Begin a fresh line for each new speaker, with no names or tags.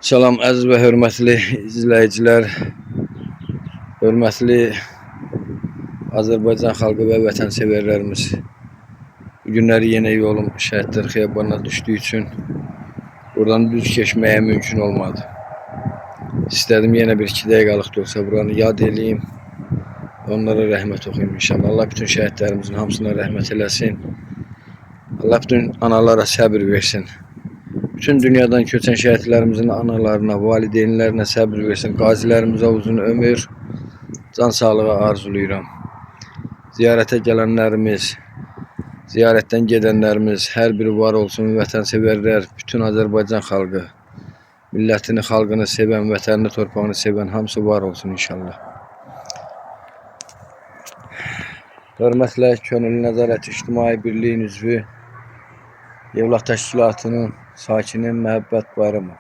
Salam əziz və hörmətli izləyicilər, hörmətli Azərbaycan xalqı və vətənsevərlərimiz. Bu günləri yenə yolum Şəhidlər Xiyabanına düşdüyü üçün buradan düz keçməyə mümkün olmadı. İstədim yenə bir 2 dəqiqəlik də olsa buranı yad eləyim, onlara rəhmət oxuyum inşallah. Allah bütün şəhidlərimizin hamısına rəhmət eləsin. Allah bütün analara səbir versin. Bütün dünyadan köçən şəhidlərimizin analarına, valideynlərinə səbir versin. Qazilərimizə uzun ömür, can sağlığı arzulayıram. Ziyarətə gələnlərimiz, ziyarətdən gedənlərimiz hər biri var olsun. Vətənsevərlər, bütün Azərbaycan xalqı, millətini, xalqını sevən, vətənini, torpağını sevən hamısı var olsun inşallah. Hörmətlə Könüllü Nəzarət İctimai Birliyin üzvü Yevlax Təşkilatının sakini Məhəbbət Bayramov.